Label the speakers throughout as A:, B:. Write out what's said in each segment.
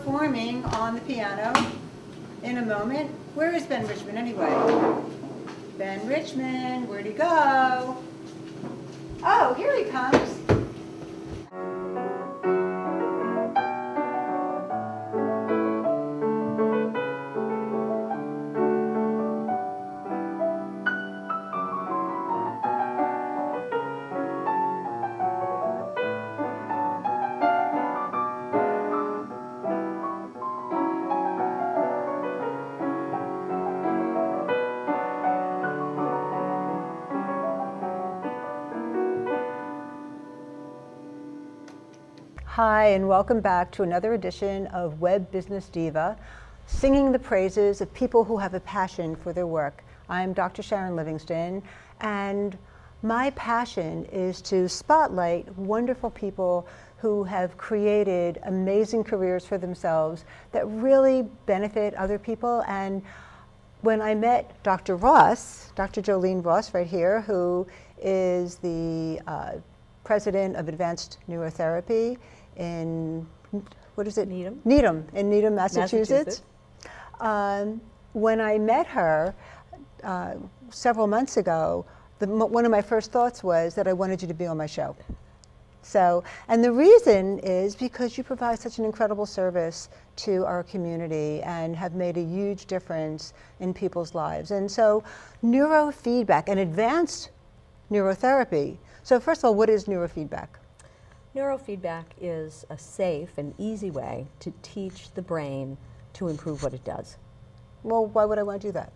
A: performing on the piano in a moment. Where is Ben Richmond anyway? Ben Richmond, where'd he go? Oh, here he comes. Hi, and welcome back to another edition of Web Business Diva, singing the praises of people who have a passion for their work. I'm Dr. Sharon Livingston, and my passion is to spotlight wonderful people who have created amazing careers for themselves that really benefit other people. And when I met Dr. Ross, Dr. Jolene Ross right here, who is the president of Advanced Neurotherapy in, what is it?
B: Needham.
A: Needham, in Needham, Massachusetts. When I met her several months ago, one of my first thoughts was that I wanted you to be on my show. So, and the reason is because you provide such an incredible service to our community and have made a huge difference in people's lives. And so, neurofeedback and advanced neurotherapy. So first of all, what is neurofeedback?
B: Neurofeedback is a safe and easy way to teach the brain to improve what it does.
A: Well, why would I want to do that?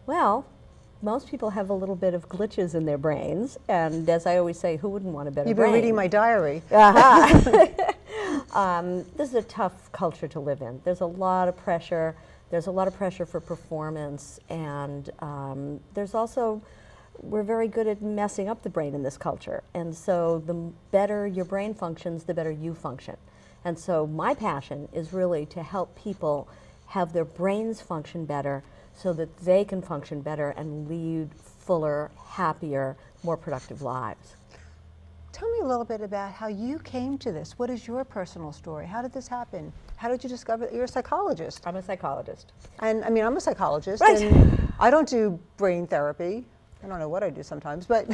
B: Well, most people have a little bit of glitches in their brains, and as I always say, who wouldn't want a better
A: You've
B: brain?
A: been reading my diary.
B: This is a tough culture to live in. There's a lot of pressure. There's a lot of pressure for performance, and there's also, we're very good at messing up the brain in this culture. And so the better your brain functions, the better you function. And so my passion is really to help people have their brains function better so that they can function better and lead fuller, happier, more productive lives.
A: Tell me a little bit about how you came to this. What is your personal story? How did this happen? How did you discover that you're a psychologist?
B: I'm a psychologist.
A: And I mean, I'm a psychologist,
B: Right.
A: and I don't do brain therapy. I don't know what I do sometimes, but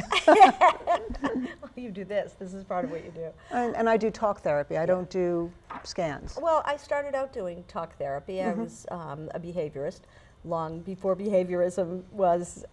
B: You do this. This is part of what you do.
A: and I do talk therapy. I don't do scans.
B: Well, I started out doing talk therapy. I was a behaviorist long before behaviorism was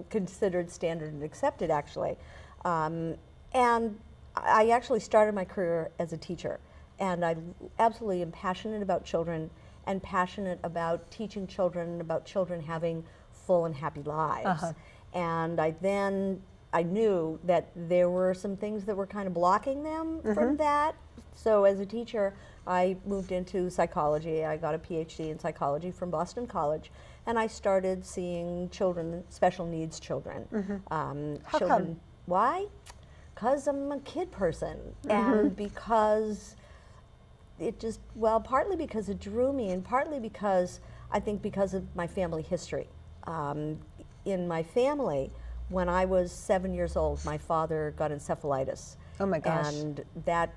B: considered standard and accepted, actually. And I actually started my career as a teacher. And I absolutely am passionate about children and passionate about teaching children and about children having full and happy lives. And I knew that there were some things that were kind of blocking them from that. So as a teacher, I moved into psychology. I got a PhD in psychology from Boston College, and I started seeing children, special needs children.
A: How
B: children.
A: come?
B: Why? Because I'm a kid person, and because it just, well, partly because it drew me, and partly because, I think because of my family history. In my family, when I was 7 years old, my father got encephalitis.
A: Oh my gosh.
B: And that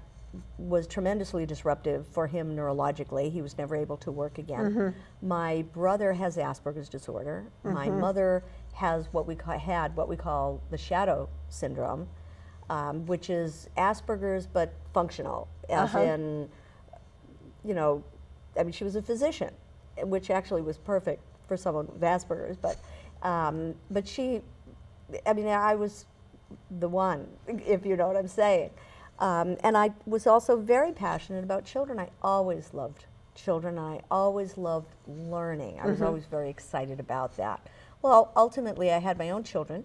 B: was tremendously disruptive for him neurologically. He was never able to work again. My brother has Asperger's disorder. My mother has what we call the shadow syndrome, which is Asperger's but functional, as in, you know, I mean, she was a physician, which actually was perfect for someone with Asperger's, but she, I mean, I was the one, if you know what I'm saying. And I was also very passionate about children. I always loved children. I always loved learning. I was always very excited about that. Well, ultimately, I had my own children.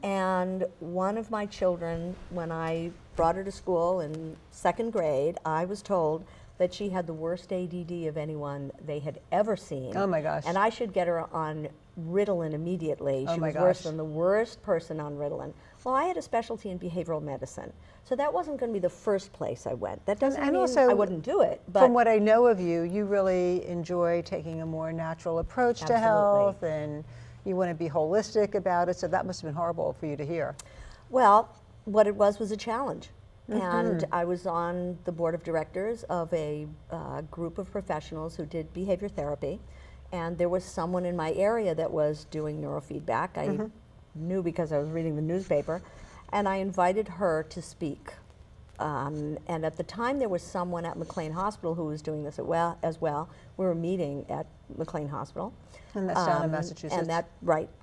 B: And one of my children, when I brought her to school in second grade, I was told that she had the worst ADD of anyone they had ever seen.
A: Oh my gosh.
B: And I should get her on Ritalin immediately.
A: Oh
B: She
A: my
B: was worse
A: gosh.
B: than the worst person on Ritalin. Well, I had a specialty in behavioral medicine, so that wasn't going to be the first place I went. That doesn't
A: And
B: mean
A: also,
B: I wouldn't do it. But
A: from what I know of you, you really enjoy taking a more natural approach to health, and you want to be holistic about it, so that must have been horrible for you to hear.
B: Well, what it was a challenge. And I was on the board of directors of a group of professionals who did behavior therapy. And there was someone in my area that was doing neurofeedback. I knew because I was reading the newspaper. And I invited her to speak. And at the time, there was someone at McLean Hospital who was doing this as well. We were meeting at McLean Hospital.
A: And that's down in Massachusetts.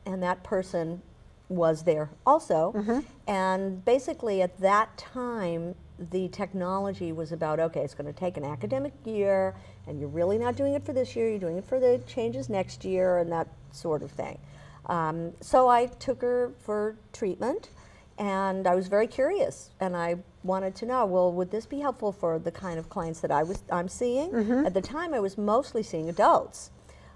B: And that person was there also. And basically, at that time, the technology was about, okay, it's going to take an academic year, and you're really not doing it for this year, you're doing it for the changes next year, and that sort of thing. So I took her for treatment. And I was very curious, and I wanted to know, well, would this be helpful for the kind of clients that I'm seeing? At the time, I was mostly seeing adults.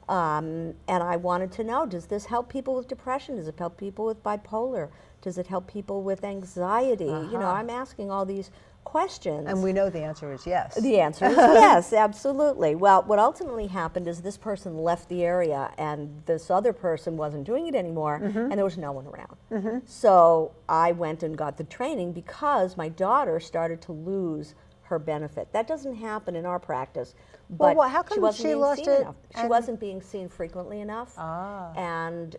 B: And I wanted to know, does this help people with depression? Does it help people with bipolar? Does it help people with anxiety? You know, I'm asking all these questions.
A: And we know the answer is yes.
B: The answer is yes, absolutely. Well, what ultimately happened is this person left the area, and this other person wasn't doing it anymore, and there was no one around. So I went and got the training because my daughter started to lose her benefit. That doesn't happen in our practice. But
A: well, how come she lost it?
B: She wasn't being seen frequently enough. And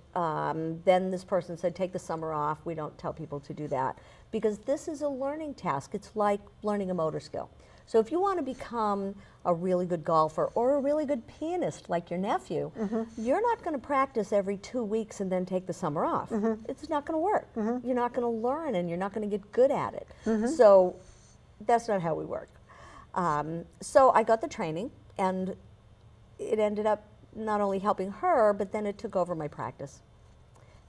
B: then this person said, take the summer off. We don't tell people to do that. Because this is a learning task. It's like learning a motor skill. So if you want to become a really good golfer or a really good pianist like your nephew, you're not going to practice every 2 weeks and then take the summer off. It's not going to work. You're not going to learn, and you're not going to get good at it. So that's not how we work. So I got the training, and it ended up not only helping her, but then it took over my practice.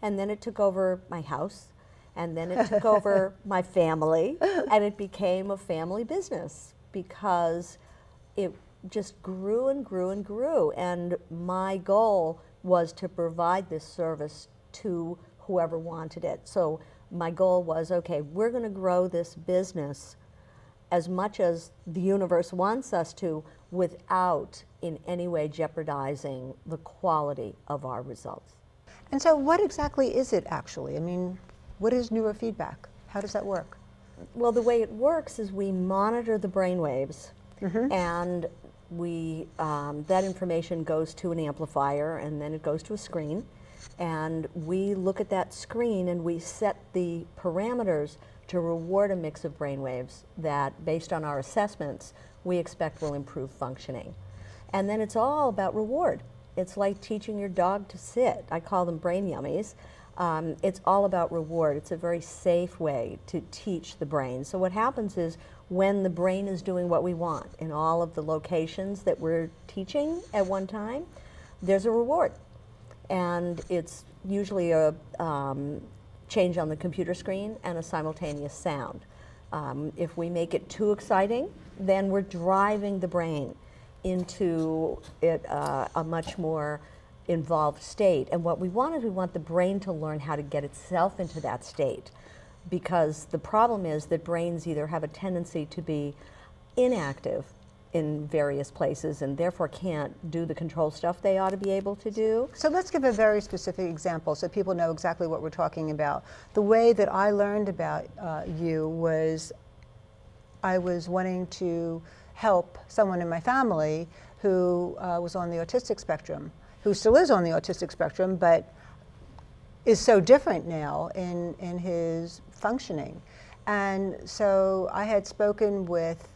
B: And then it took over my house. And then it took over my family, and it became a family business because it just grew and grew and grew. And my goal was to provide this service to whoever wanted it. So my goal was, okay, we're going to grow this business as much as the universe wants us to without in any way jeopardizing the quality of our results.
A: And so what exactly is it actually? I mean, what is neurofeedback? How does that work?
B: Well, the way it works is we monitor the brain waves, and we that information goes to an amplifier, and then it goes to a screen, and we look at that screen and we set the parameters to reward a mix of brain waves that, based on our assessments, we expect will improve functioning. And then it's all about reward. It's like teaching your dog to sit. I call them brain yummies. It's all about reward. It's a very safe way to teach the brain. So what happens is when the brain is doing what we want in all of the locations that we're teaching at one time, there's a reward. And it's usually a change on the computer screen and a simultaneous sound. If we make it too exciting, then we're driving the brain into a much more involved state. And what we want is we want the brain to learn how to get itself into that state, because the problem is that brains either have a tendency to be inactive in various places and therefore can't do the control stuff they ought to be able to do.
A: So let's give a very specific example so people know exactly what we're talking about. The way that I learned about you was I was wanting to help someone in my family who was on the autistic spectrum, who still is on the autistic spectrum, but is so different now in his functioning. And so I had spoken with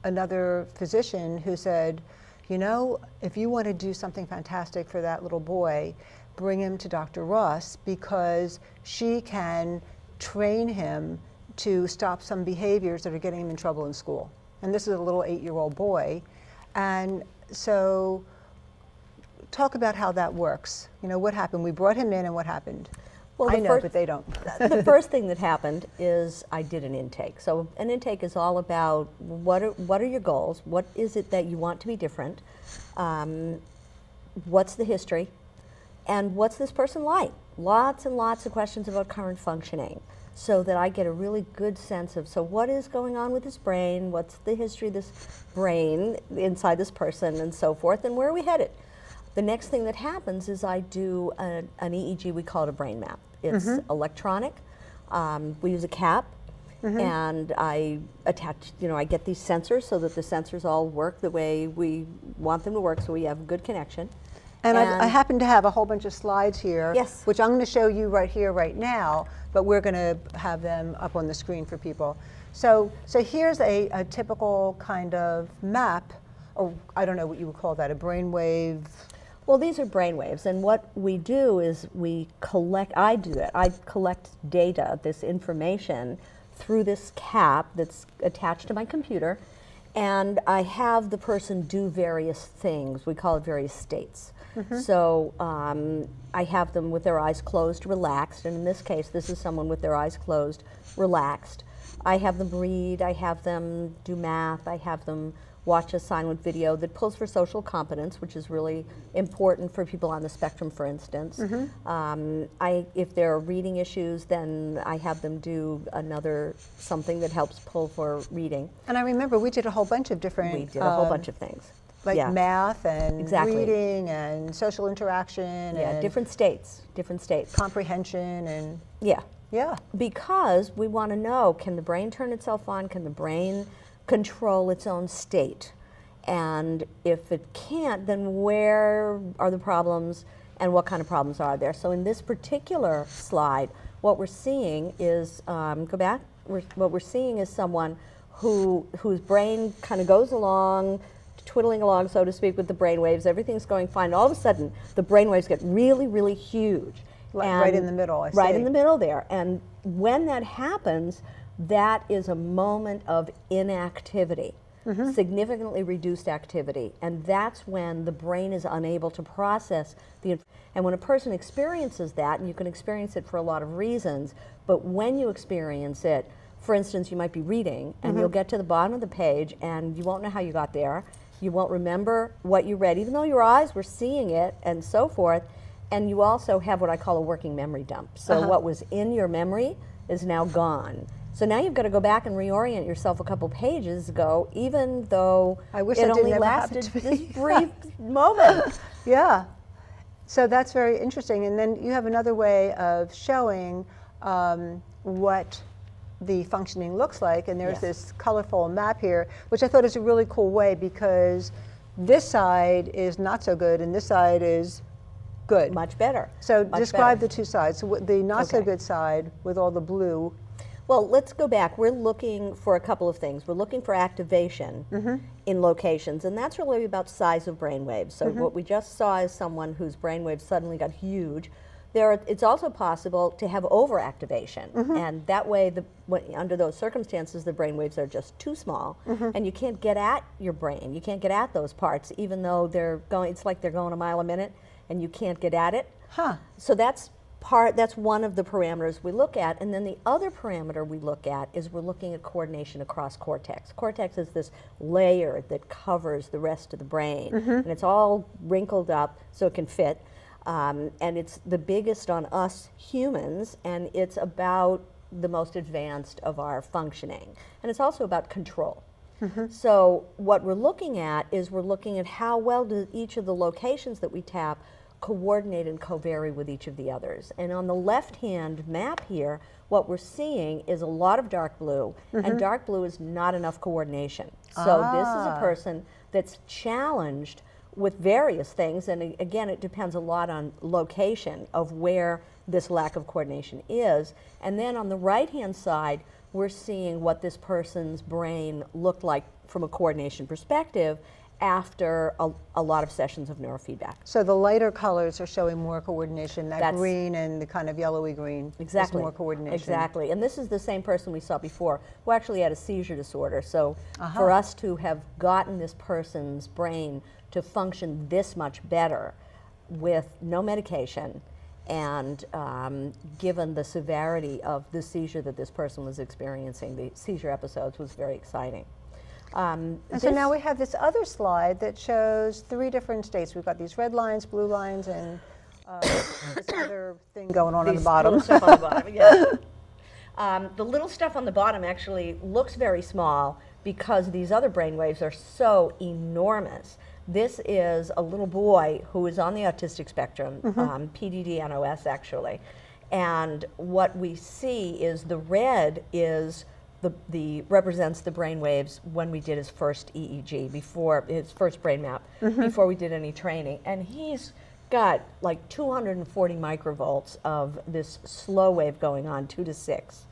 A: another physician who said, you know, if you want to do something fantastic for that little boy, bring him to Dr. Ross, because she can train him to stop some behaviors that are getting him in trouble in school. And this is a little 8-year-old boy. And so talk about how that works. You know, what happened? We brought him in, and what happened? Well, I know, but they don't.
B: The first thing that happened is I did an intake. So an intake is all about what are your goals? What is it that you want to be different? What's the history? And what's this person like? Lots and lots of questions about current functioning, so that I get a really good sense of, so what is going on with this brain? What's the history of this brain inside this person, and so forth, and where are we headed? The next thing that happens is I do an EEG, we call it a brain map. It's electronic. We use a cap. and I attach, I get these sensors so that the sensors all work the way we want them to work, so we have good connection.
A: And I happen to have a whole bunch of slides here,
B: Yes.
A: which I'm going to show you right here, right now, but we're going to have them up on the screen for people. So here's a typical kind of map, or I don't know what you would call that, a brainwave.
B: Well, these are brainwaves, and what we do is I collect data, this information, through this cap that's attached to my computer, and I have the person do various things. We call it various states. So I have them with their eyes closed, relaxed, and in this case, this is someone with their eyes closed, relaxed. I have them read, I have them do math, I have them watch a silent video that pulls for social competence, which is really important for people on the spectrum, for instance. If there are reading issues, then I have them do something that helps pull for reading.
A: And I remember we did a whole bunch of different...
B: We did a whole bunch of things.
A: Like math and
B: Exactly.
A: reading and social interaction.
B: Yeah,
A: and
B: different states.
A: comprehension and...
B: Yeah.
A: Yeah.
B: Because we want to know, can the brain turn itself on? Can the brain control its own state? And if it can't, then where are the problems and what kind of problems are there? So in this particular slide, what we're seeing is, go back, what we're seeing is someone whose brain kind of goes along, twiddling along, so to speak, with the brain waves. Everything's going fine. All of a sudden, the brain waves get really, really huge.
A: Right in the middle, I see.
B: Right in the middle there. And when that happens, that is a moment of inactivity, significantly reduced activity. And that's when the brain is unable to process and when a person experiences that, and you can experience it for a lot of reasons, but when you experience it, for instance, you might be reading, and you'll get to the bottom of the page, and you won't know how you got there. You won't remember what you read, even though your eyes were seeing it, and so forth. And you also have what I call a working memory dump. So what was in your memory is now gone. So now you've got to go back and reorient yourself a couple pages ago, even though it only lasted this brief moment.
A: Yeah. So that's very interesting. And then you have another way of showing what the functioning looks like. And there's this colorful map here, which I thought is a really cool way, because this side is not so good and this side is good.
B: Much better.
A: So describe the two sides. So the not so good side with all the blue.
B: Well, let's go back. We're looking for a couple of things. We're looking for activation in locations, and that's really about size of brain waves. So what we just saw is someone whose brain waves suddenly got huge. It's also possible to have overactivation, and that way, under those circumstances, the brain waves are just too small, and you can't get at your brain. You can't get at those parts, even though they're going. It's like they're going a mile a minute, and you can't get at it. So that's one of the parameters we look at, and then the other parameter we look at is we're looking at coordination across cortex. Cortex is this layer that covers the rest of the brain, and it's all wrinkled up so it can fit, and it's the biggest on us humans, and it's about the most advanced of our functioning, and it's also about control. So what we're looking at is we're looking at how well do each of the locations that we tap coordinate and co-vary with each of the others. And on the left-hand map here, what we're seeing is a lot of dark blue, and dark blue is not enough coordination. So this is a person that's challenged with various things, and again, it depends a lot on location of where this lack of coordination is. And then on the right-hand side, we're seeing what this person's brain looked like from a coordination perspective after a lot of sessions of neurofeedback.
A: So the lighter colors are showing more coordination, that green and the kind of yellowy green is more coordination.
B: Exactly, and this is the same person we saw before who actually had a seizure disorder. So for us to have gotten this person's brain to function this much better with no medication, and given the severity of the seizure that this person was experiencing, the seizure episodes, was very exciting.
A: And so now we have this other slide that shows 3 different states. We've got these red lines, blue lines, and this other thing going on the bottom.
B: Little stuff on the bottom, yeah. The little stuff on the bottom actually looks very small because these other brain waves are so enormous. This is a little boy who is on the autistic spectrum, PDD-NOS actually, and what we see is the red is the represents the brain waves when we did his first EEG, before his first brain map, before we did any training. And he's got like 240 microvolts of this slow wave going on, 2 to 6,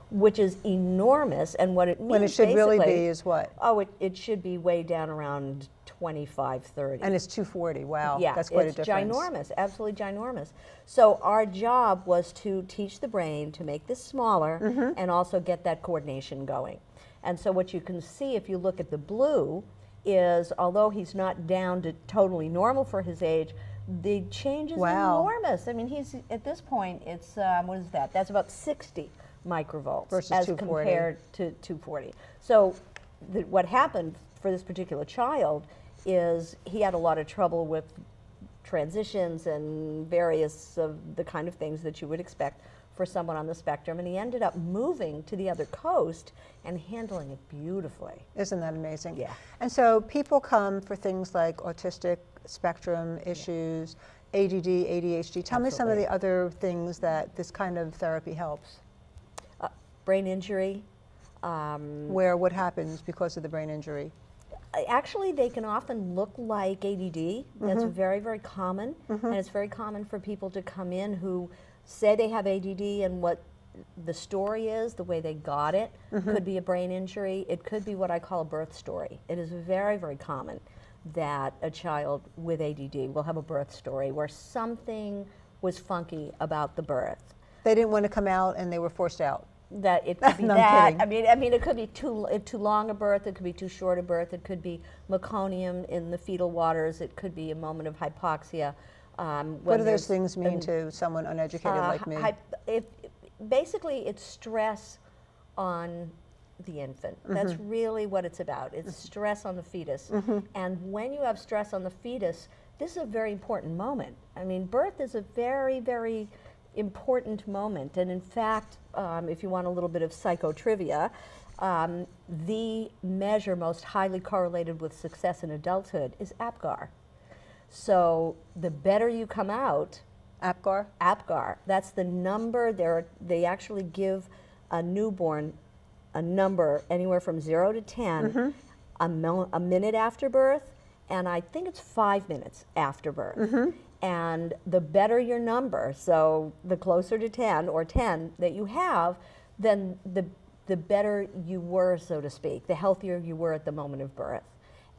B: which is enormous. And what it means,
A: when it should really be is what?
B: Oh, it should be way down around 25, 30.
A: And it's 240. Wow,
B: Yeah,
A: that's quite a
B: it's
A: difference.
B: ginormous, absolutely ginormous. So our job was to teach the brain to make this smaller and also get that coordination going. And so what you can see if you look at the blue is, although he's not down to totally normal for his age, the change is enormous. I mean, he's at this point, it's, what is that? That's about 60 microvolts
A: versus
B: as
A: 240.
B: compared to 240. So what happened for this particular child is he had a lot of trouble with transitions and various of the kind of things that you would expect for someone on the spectrum, and he ended up moving to the other coast and handling it beautifully.
A: Isn't that amazing?
B: Yeah.
A: And so people come for things like autistic spectrum issues, ADD, ADHD. Tell me some of the other things that this kind of therapy helps.
B: Brain injury.
A: Where what happens because of the brain injury?
B: Actually, they can often look like ADD. That's very, very common. And it's very common for people to come in who say they have ADD, and what the story is, the way they got it, could be a brain injury. It could be what I call a birth story. It is very, very common that a child with ADD will have a birth story where something was funky about the birth.
A: They didn't want to come out and they were forced out.
B: That it could be
A: No,
B: that.
A: I'm kidding.
B: I mean, it could be too long a birth. It could be too short a birth. It could be meconium in the fetal waters. It could be a moment of hypoxia.
A: What do those things mean to someone uneducated like me?
B: Basically, it's stress on the infant. That's really what it's about. It's stress on the fetus. And when you have stress on the fetus, this is a very important moment. I mean, birth is a very, very important moment. And in fact, if you want a little bit of psychotrivia, the measure most highly correlated with success in adulthood is APGAR. So the better you come out, APGAR, that's the number. They actually give a newborn a number anywhere from 0 to 10 a minute after birth, and I think it's 5 minutes after birth. And the better your number, so the closer to 10 or 10 that you have, then the better you were, so to speak, the healthier you were at the moment of birth.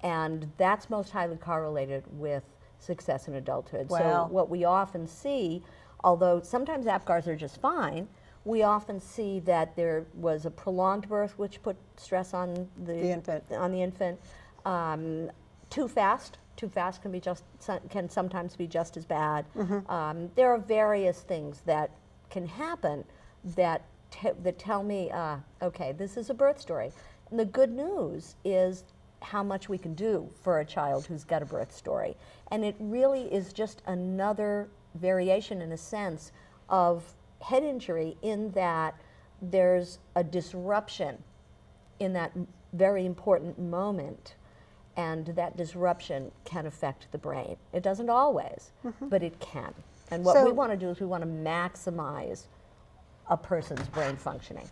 B: And that's most highly correlated with success in adulthood.
A: Wow.
B: So what we often see, although sometimes APGARs are just fine, we often see that there was a prolonged birth which put stress on the infant. Too fast can sometimes be just as bad. There are various things that can happen that tell me, okay, this is a birth story. And the good news is how much we can do for a child who's got a birth story. And it really is just another variation, in a sense, of head injury, in that there's a disruption in that very important moment, and that disruption can affect the brain. It doesn't always, but it can. And what we want to do is we want to maximize a person's brain functioning.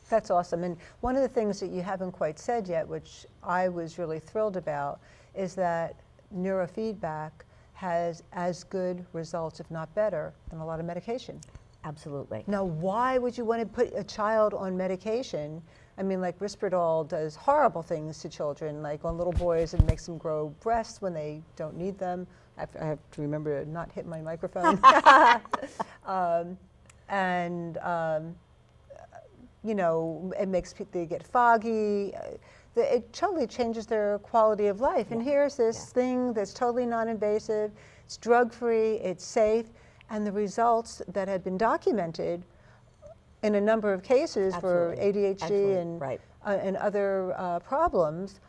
A: That's awesome. And one of the things that you haven't quite said yet, which I was really thrilled about, is that neurofeedback has as good results, if not better, than a lot of medication.
B: Absolutely.
A: Now, why would you want to put a child on medication? I mean, like Risperdal does horrible things to children, like on little boys, it makes them grow breasts when they don't need them. I have to remember to not hit my microphone. You know, it makes people get foggy. It totally changes their quality of life. And here's this thing that's totally non-invasive, it's drug-free, it's safe, and the results that had been documented in a number of cases for ADHD and other problems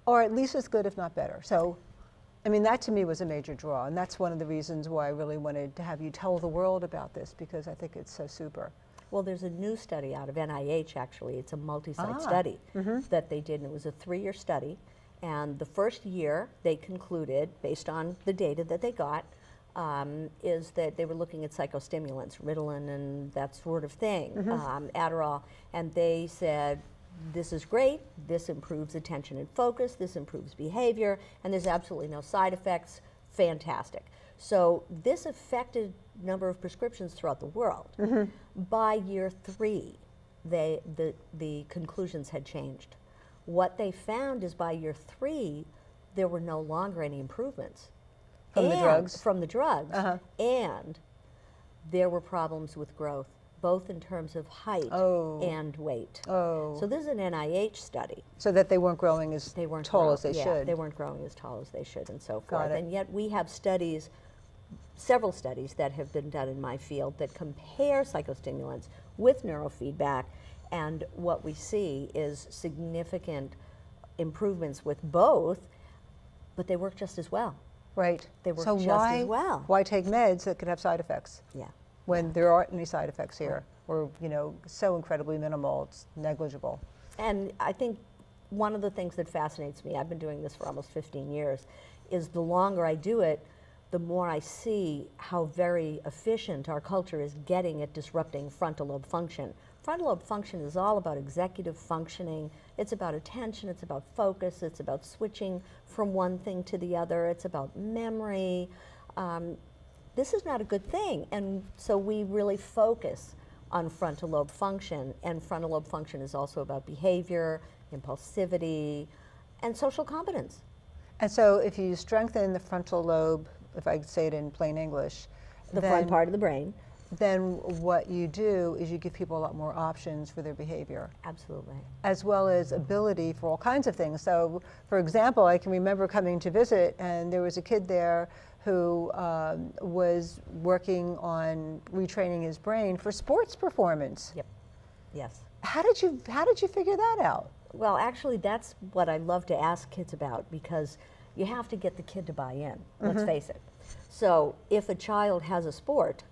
A: are at least as good, if not better. So, I mean, that to me was a major draw, and that's one of the reasons why I really wanted to have you tell the world about this, because I think it's so super.
B: Well, there's a new study out of NIH, actually. It's a multi-site study that they did, and it was a 3-year study. And the first year, they concluded, based on the data that they got, is that they were looking at psychostimulants, Ritalin and that sort of thing, Adderall, and they said, this is great, this improves attention and focus, this improves behavior, and there's absolutely no side effects, fantastic. So this affected a number of prescriptions throughout the world. By year 3, the conclusions had changed. What they found is by year 3, there were no longer any improvements.
A: From the drugs?
B: From the drugs. And there were problems with growth, both in terms of height and weight. So this is an NIH study.
A: So that they weren't growing as tall as they should.
B: They weren't growing as tall as they should and so forth. And yet we have studies, several studies that have been done in my field that compare psychostimulants with neurofeedback, and what we see is significant improvements with both, but they work just as well.
A: Right.
B: They work
A: so
B: just as well.
A: Why take meds that could have side effects?
B: Yeah.
A: When there aren't any side effects here, or so incredibly minimal, it's negligible.
B: And I think one of the things that fascinates me, I've been doing this for almost 15 years, is the longer I do it, the more I see how very efficient our culture is getting at disrupting frontal lobe function. Frontal lobe function is all about executive functioning. It's about attention, it's about focus, it's about switching from one thing to the other, it's about memory. This is not a good thing, and so we really focus on frontal lobe function, and frontal lobe function is also about behavior, impulsivity, and social competence.
A: And so if you strengthen the frontal lobe, if I could say it in plain English,
B: the front part of the brain,
A: then what you do is you give people a lot more options for their behavior.
B: Absolutely.
A: As well as ability for all kinds of things. So, for example, I can remember coming to visit, and there was a kid there who was working on retraining his brain for sports performance.
B: Yep. Yes.
A: How did you figure that out?
B: Well, actually, that's what I love to ask kids about, because you have to get the kid to buy in. Let's face it. So, if a child has a sport,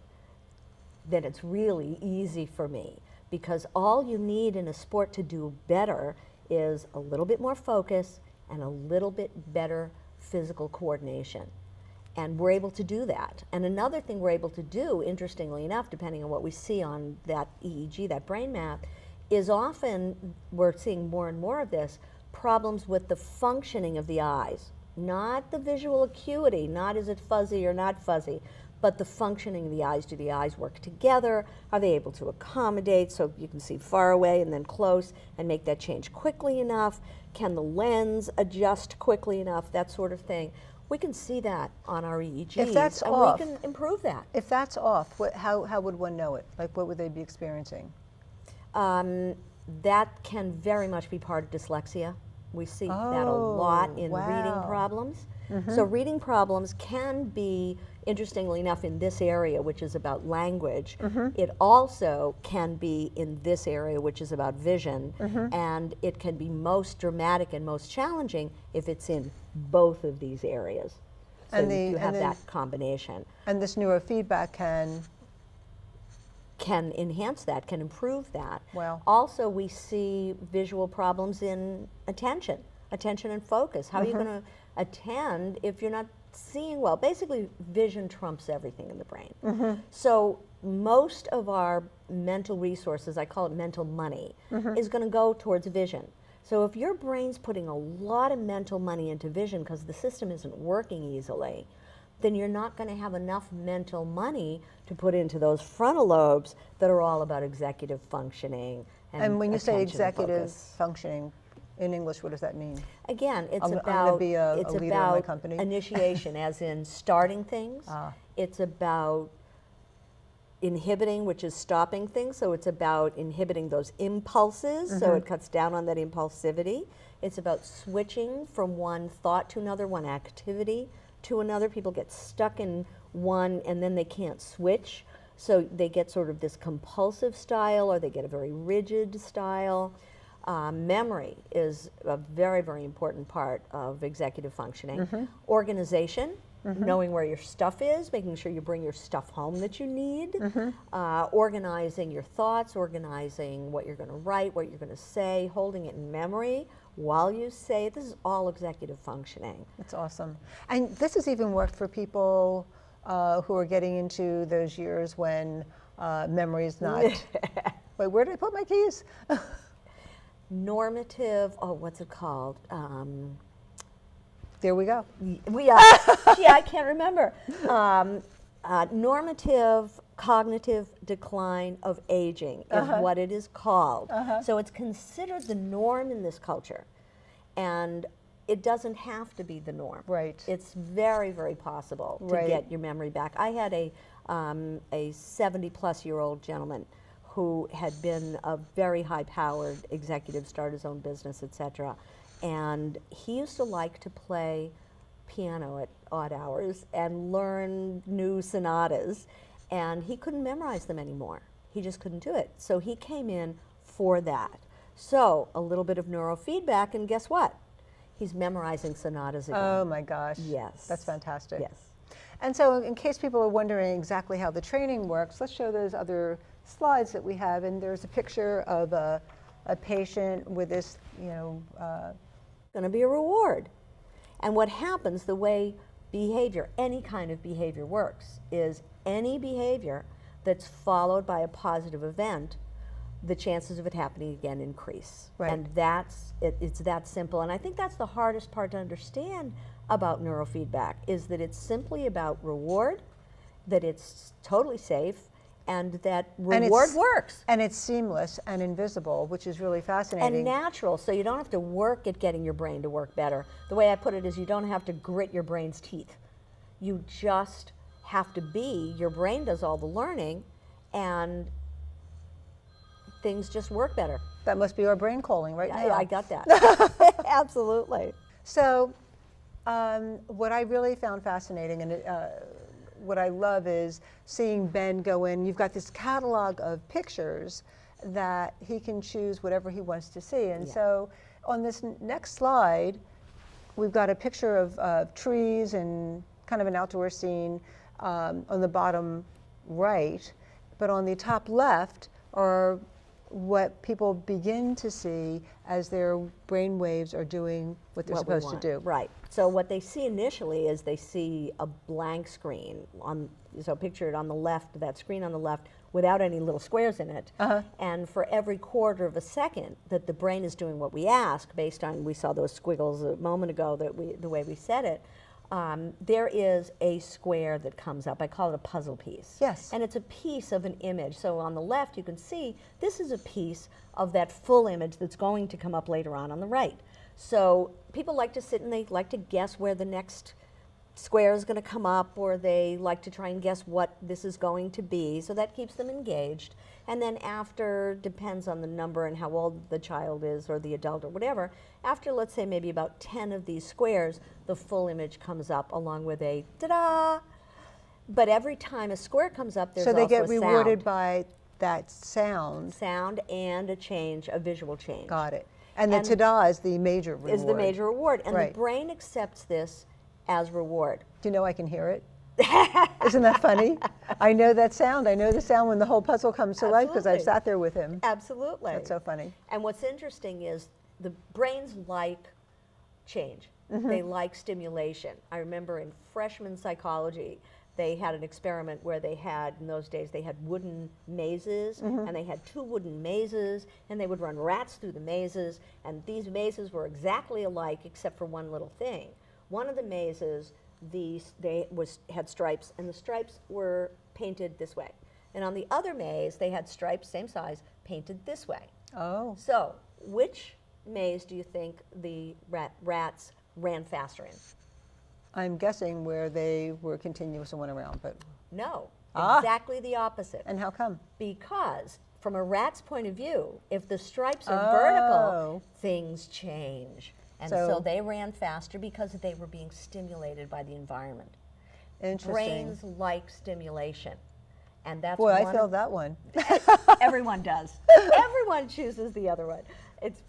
B: then it's really easy for me, because all you need in a sport to do better is a little bit more focus and a little bit better physical coordination. And we're able to do that. And another thing we're able to do, interestingly enough, depending on what we see on that EEG, that brain map, is often, we're seeing more and more of this, problems with the functioning of the eyes. Not the visual acuity, not is it fuzzy or not fuzzy, but the functioning of the eyes. Do the eyes work together? Are they able to accommodate so you can see far away and then close and make that change quickly enough? Can the lens adjust quickly enough? That sort of thing. We can see that on our EEGs.
A: If that's
B: and
A: off,
B: we can improve that.
A: If that's off, how would one know it? Like, what would they be experiencing?
B: That can very much be part of dyslexia. We see that a lot in reading problems. So reading problems can be, interestingly enough, in this area, which is about language. It also can be in this area, which is about vision, and it can be most dramatic and most challenging if it's in both of these areas. So
A: And
B: you have that combination.
A: And this neurofeedback
B: can enhance that, can improve that.
A: Wow.
B: Also, we see visual problems in attention and focus. How are you going to attend if you're not seeing well? Basically, vision trumps everything in the brain. So most of our mental resources, I call it mental money, is going to go towards vision. So if your brain's putting a lot of mental money into vision because the system isn't working easily, then you're not going to have enough mental money to put into those frontal lobes that are all about executive functioning.
A: And when you say
B: attention and
A: executive
B: focus.
A: functioning, in English, what does that mean?
B: Again, it's
A: I'm gonna
B: about
A: be a leader in my company.
B: Initiation, as in starting things. It's about inhibiting, which is stopping things. So it's about inhibiting those impulses, so it cuts down on that impulsivity. It's about switching from one thought to another, one activity to another. People get stuck in one and then they can't switch. So they get sort of this compulsive style, or they get a very rigid style. Memory is a very, very important part of executive functioning. Organization, knowing where your stuff is, making sure you bring your stuff home that you need. Organizing your thoughts, organizing what you're going to write, what you're going to say, holding it in memory while you say it. This is all executive functioning.
A: That's awesome. And this has even worked for people who are getting into those years when memory is not. Wait, where did I put my keys?
B: normative, oh, what's it called?
A: There we go.
B: Gee, I can't remember. Normative cognitive decline of aging is what it is called. So it's considered the norm in this culture. And it doesn't have to be the norm.
A: Right.
B: It's very, very possible to get your memory back. I had a 70-plus-year-old gentleman who had been a very high-powered executive, started his own business, etc. And he used to like to play piano at odd hours and learn new sonatas, and he couldn't memorize them anymore. He just couldn't do it. So he came in for that. So a little bit of neurofeedback, and guess what? He's memorizing sonatas again.
A: Oh my gosh.
B: Yes.
A: That's fantastic.
B: Yes.
A: And so in case people are wondering exactly how the training works, let's show those other slides that we have. And there's a picture of a patient with this,
B: Going to be a reward. And what happens, the way behavior, any kind of behavior works, is any behavior that's followed by a positive event, the chances of it happening again increase.
A: Right.
B: And that's it's that simple. And I think that's the hardest part to understand about neurofeedback, is that it's simply about reward, that it's totally safe, and that reward works.
A: And it's seamless and invisible, which is really fascinating.
B: And natural, so you don't have to work at getting your brain to work better. The way I put it is you don't have to grit your brain's teeth. You just have to be, your brain does all the learning, and things just work better.
A: That must be our brain calling right now.
B: I got that. Absolutely.
A: So what I really found fascinating, and what I love, is seeing Ben go in. You've got this catalog of pictures that he can choose whatever he wants to see. And so on this next slide, we've got a picture of trees and kind of an outdoor scene on the bottom right. But on the top left are what people begin to see as their brain waves are doing what they're supposed to do.
B: Right. So what they see initially is they see a blank screen. So picture it on the left, that screen on the left, without any little squares in it. And for every quarter of a second that the brain is doing what we ask, based on, we saw those squiggles a moment ago, the way we said it, there is a square that comes up. I call it a puzzle piece.
A: Yes.
B: And it's a piece of an image. So on the left, you can see this is a piece of that full image that's going to come up later on the right. So people like to sit and they like to guess where the next square is going to come up, or they like to try and guess what this is going to be. So that keeps them engaged. And then after, depends on the number and how old the child is or the adult or whatever, after, let's say, maybe about 10 of these squares, the full image comes up along with a ta-da. But every time a square comes up, there's also a sound.
A: So they get rewarded by that sound.
B: Sound and a change, a visual change.
A: Got it. And the ta-da is the major reward.
B: Is the major reward. And the brain accepts this as reward.
A: Do you know I can hear it? Isn't that funny? I know that sound. I know the sound when the whole puzzle comes to life because I've sat there with him.
B: Absolutely.
A: That's so funny.
B: And what's interesting is the brains like change. They like stimulation. I remember in freshman psychology, they had an experiment where they had, in those days, they had wooden mazes, and they had 2 wooden mazes, and they would run rats through the mazes, and these mazes were exactly alike except for one little thing. One of the mazes, had stripes, and the stripes were painted this way. And on the other maze, they had stripes, same size, painted this way.
A: Oh.
B: So, which maze do you think the rats ran faster in?
A: I'm guessing where they were continuous and went around, but...
B: No, exactly the opposite.
A: And how come?
B: Because from a rat's point of view, if the stripes are vertical, things change. And so they ran faster because they were being stimulated by the environment.
A: Interesting.
B: Brains like stimulation. And that's
A: Boy, I feel that one.
B: Everyone does. Everyone chooses the other one. It's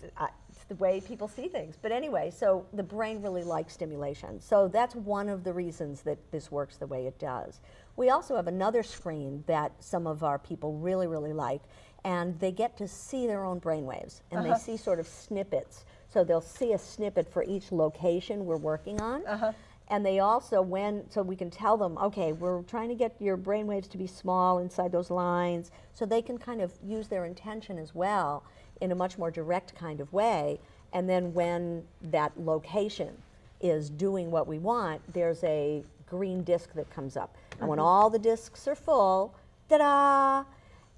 B: the way people see things. But anyway, so the brain really likes stimulation. So that's one of the reasons that this works the way it does. We also have another screen that some of our people really, really like, and they get to see their own brainwaves, and they see sort of snippets. So they'll see a snippet for each location we're working on. And they also, so we can tell them, okay, we're trying to get your brainwaves to be small inside those lines, so they can kind of use their intention as well in a much more direct kind of way. And then when that location is doing what we want, there's a green disc that comes up. And when all the discs are full, ta-da!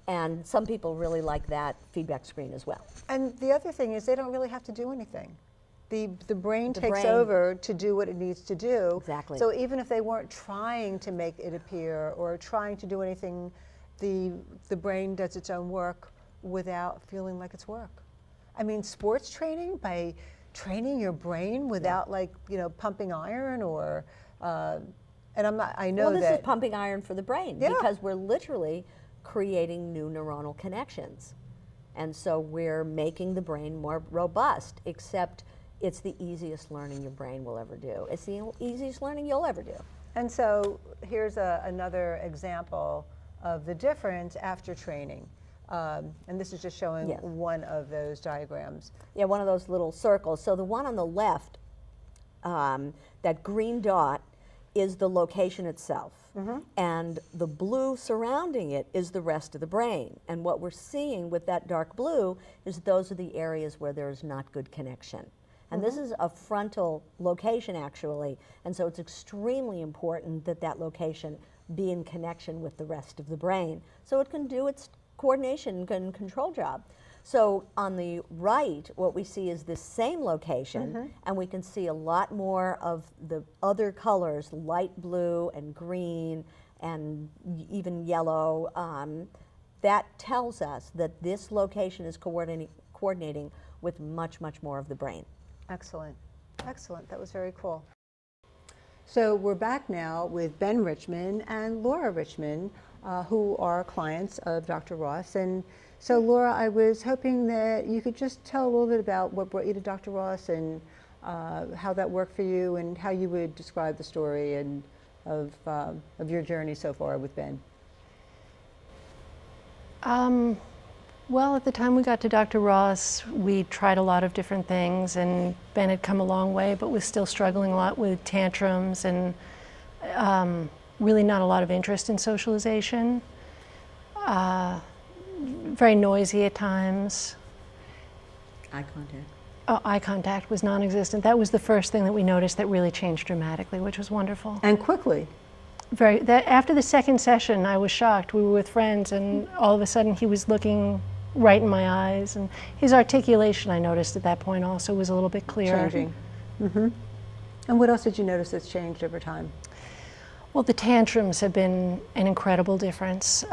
B: And some people really like that feedback screen as well.
A: And the other thing is they don't really have to do anything. The brain takes over to do what it needs to do.
B: Exactly.
A: So even if they weren't trying to make it appear or trying to do anything, the brain does its own work without feeling like it's work. I mean, sports training, by training your brain without like, you know, pumping iron or, and I know
B: well, this
A: that.
B: is pumping iron for the brain because we're literally creating new neuronal connections. And so we're making the brain more robust, except it's the easiest learning your brain will ever do. It's the easiest learning you'll ever do.
A: And so here's another example of the difference after training. And this is just showing one of those diagrams.
B: Yeah, one of those little circles. So the one on the left, that green dot, is the location itself. And the blue surrounding it is the rest of the brain. And what we're seeing with that dark blue is those are the areas where there is not good connection. And this is a frontal location, actually. And so it's extremely important that that location be in connection with the rest of the brain so it can do its coordination and control job. So on the right, what we see is this same location, and we can see a lot more of the other colors, light blue and green and even yellow. That tells us that this location is coordinating with much, much more of the brain.
A: Excellent. Excellent. That was very cool. So we're back now with Ben Richmond and Laura Richmond, who are clients of Dr. Ross. And so Laura, I was hoping that you could just tell a little bit about what brought you to Dr. Ross and how that worked for you and how you would describe the story and of your journey so far with Ben.
C: Well, at the time we got to Dr. Ross, we tried a lot of different things, and Ben had come a long way, but was still struggling a lot with tantrums and really not a lot of interest in socialization. Very noisy at times.
B: Eye contact.
C: Oh, eye contact was non-existent. That was the first thing that we noticed that really changed dramatically, which was wonderful.
A: And quickly.
C: After the second session, I was shocked. We were with friends, and all of a sudden he was looking right in my eyes, and his articulation, I noticed at that point also, was a little bit clearer.
A: Changing. And what else did you notice that's changed over time?
C: Well, the tantrums have been an incredible difference.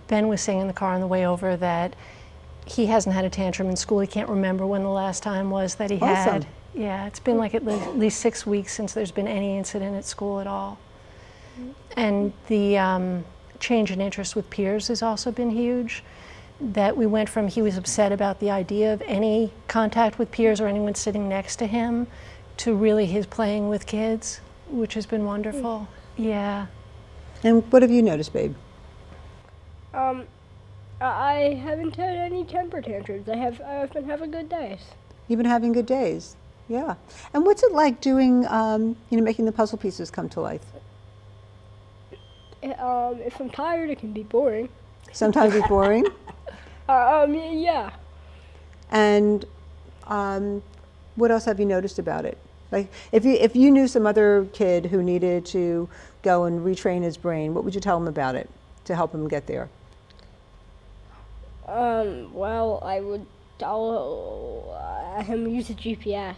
C: Ben was saying in the car on the way over that he hasn't had a tantrum in school. He can't remember when the last time was that he had. Yeah, it's been like at least 6 weeks since there's been any incident at school at all. And the change in interest with peers has also been huge. That we went from he was upset about the idea of any contact with peers or anyone sitting next to him to really his playing with kids, which has been wonderful. Yeah.
A: And what have you noticed, babe?
D: I haven't had any temper tantrums. I've been having good days.
A: You've been having good days. Yeah. And what's it like doing, making the puzzle pieces come to life?
D: If I'm tired, it can be boring.
A: Sometimes it's boring.
D: Yeah.
A: And what else have you noticed about it? Like, if you knew some other kid who needed to go and retrain his brain, what would you tell him about it to help him get there?
D: Well, I would tell him use a GPS.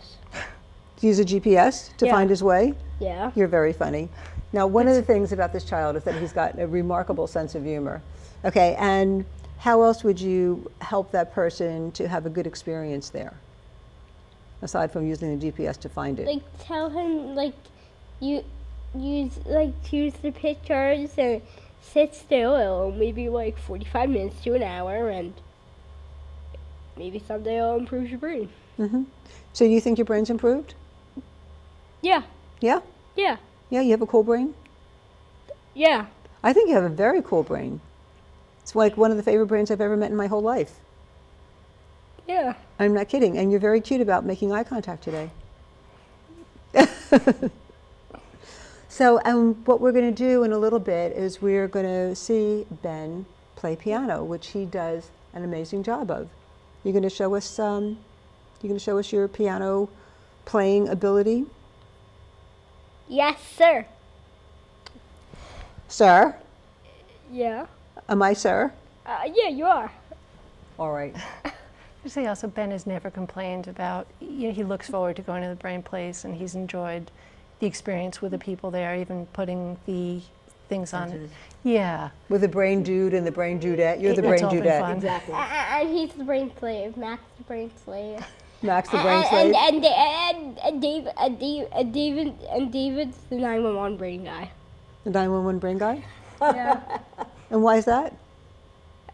A: Use a GPS to find his way?
D: Yeah.
A: You're very funny. Now, one of the things about this child is that he's got a remarkable sense of humor. Okay, and how else would you help that person to have a good experience there, aside from using the GPS to find it?
E: Like, tell him, like, use the pictures and sit still. It'll maybe like 45 minutes to an hour, and maybe someday it'll improve your brain.
A: So you think your brain's improved?
E: Yeah.
A: Yeah?
E: Yeah.
A: Yeah, you have a cool brain?
E: Yeah.
A: I think you have a very cool brain. It's like one of the favorite brains I've ever met in my whole life.
E: Yeah.
A: I'm not kidding. And you're very cute about making eye contact today. So, what we're going to do in a little bit is we're going to see Ben play piano, which he does an amazing job of. You going to show us? Your piano playing ability,
E: Yes, sir.
A: sir?
E: Yeah.
A: Am I sir?
E: Yeah, you are.
A: All right.
C: I say also, Ben has never complained about, he looks forward to going to the Brain Place, and he's enjoyed the experience with the people there, even putting the things on it. Yeah.
A: With the brain dude and the brain dudette. You're the
C: It's
A: brain
C: all been
A: dudette.
C: fun.
B: Exactly.
E: And he's the brain slave. Max the brain slave.
A: Max the brain slave.
E: And David's the 911 brain guy.
A: The 911 brain guy.
E: Yeah.
A: And why is that?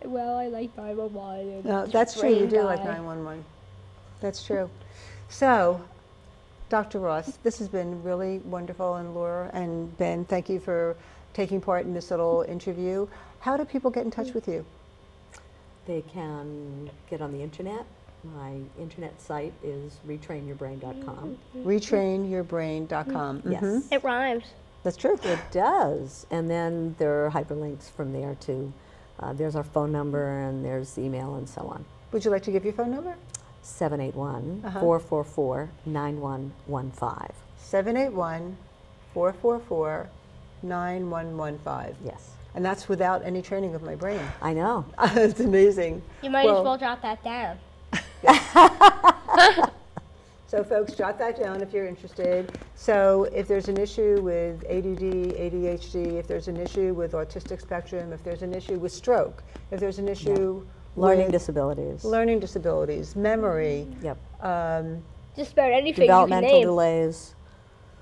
E: Well, I like 911. And
A: No, that's true. You
E: brain
A: do like
E: guy.
A: 911. That's true. So, Dr. Ross, this has been really wonderful, and Laura and Ben, thank you for taking part in this little interview. How do people get in touch with you?
B: They can get on the internet. My internet site is retrainyourbrain.com.
A: Retrainyourbrain.com.
B: Yes.
E: It rhymes.
A: That's true.
B: It does. And then there are hyperlinks from there too. There's our phone number and there's email and so on.
A: Would you like to give your phone number?
B: 781-444-9115.
A: 781-444-9115.
B: Yes.
A: And that's without any training of my brain.
B: I know.
A: It's amazing.
E: You might as well jot that down.
A: So folks, jot that down if you're interested. So if there's an issue with ADD, ADHD, if there's an issue with autistic spectrum, if there's an issue with stroke, if there's an issue
B: Learning
A: with
B: disabilities.
A: learning disabilities, memory,
B: Yep.
E: Just about anything
B: Developmental
E: you can name.
B: delays.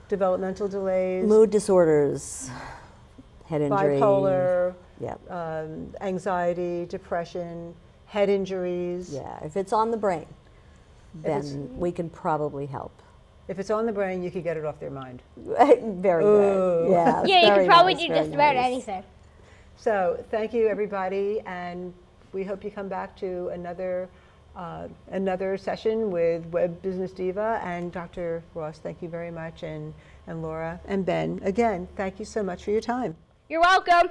A: developmental delays,
B: Mood disorders. Head injury.
A: bipolar,
B: Yep.
A: anxiety, depression, head injuries.
B: Yeah. If it's on the brain,
A: it's-
B: then we can probably help.
A: If it's on the brain, you could get it off their mind.
B: Very good. Yeah.
E: Yeah, you
B: very
E: can probably
B: nice,
E: do
B: very
E: just about
B: nice.
E: anything.
A: So thank you, everybody, and we hope you come back to another session with Web Business Diva. And Dr. Ross, thank you very much, and Laura and Ben. Again, thank you so much for your time.
E: You're welcome.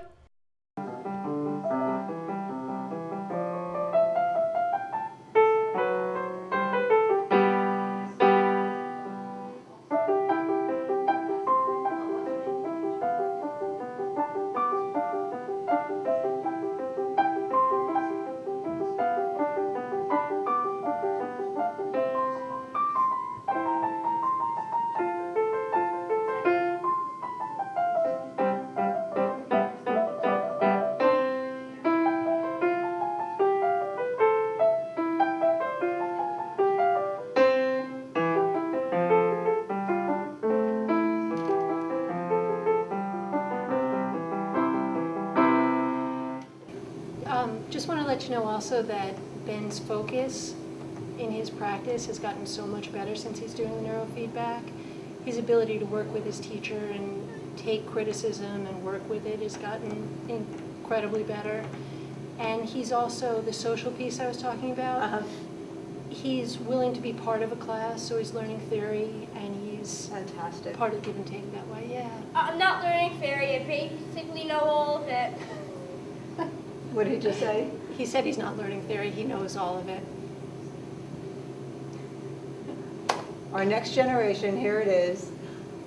C: Just want to let you know also that Ben's focus in his practice has gotten so much better since he's doing the neurofeedback. His ability to work with his teacher and take criticism and work with it has gotten incredibly better. And he's also, the social piece I was talking about, he's willing to be part of a class, so he's learning theory, and he's
A: Fantastic.
C: part of give and take that way, yeah.
E: I'm not learning theory. I basically know all of it.
A: What did he just say?
C: He said he's not learning theory, he knows all of it.
A: Our next generation, here it is.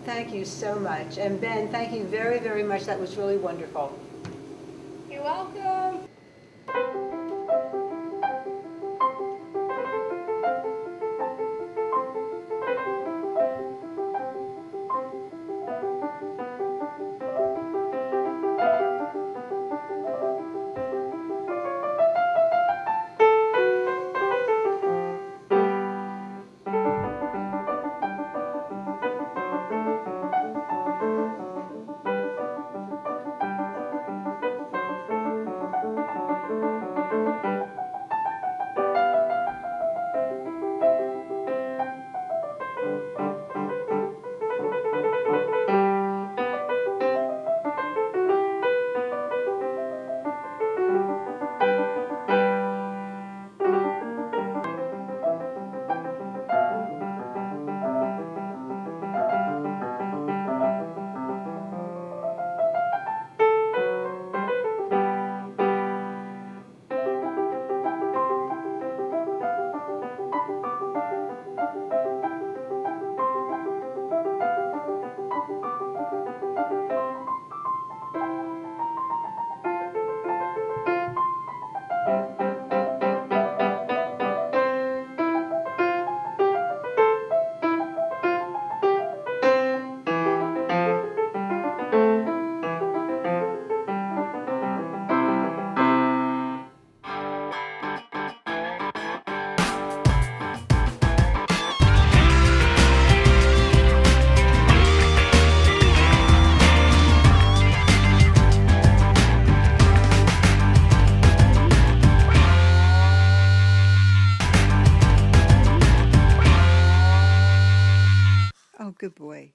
A: Thank you so much. And Ben, thank you very, very much. That was really wonderful.
E: You're welcome.
F: Good boy.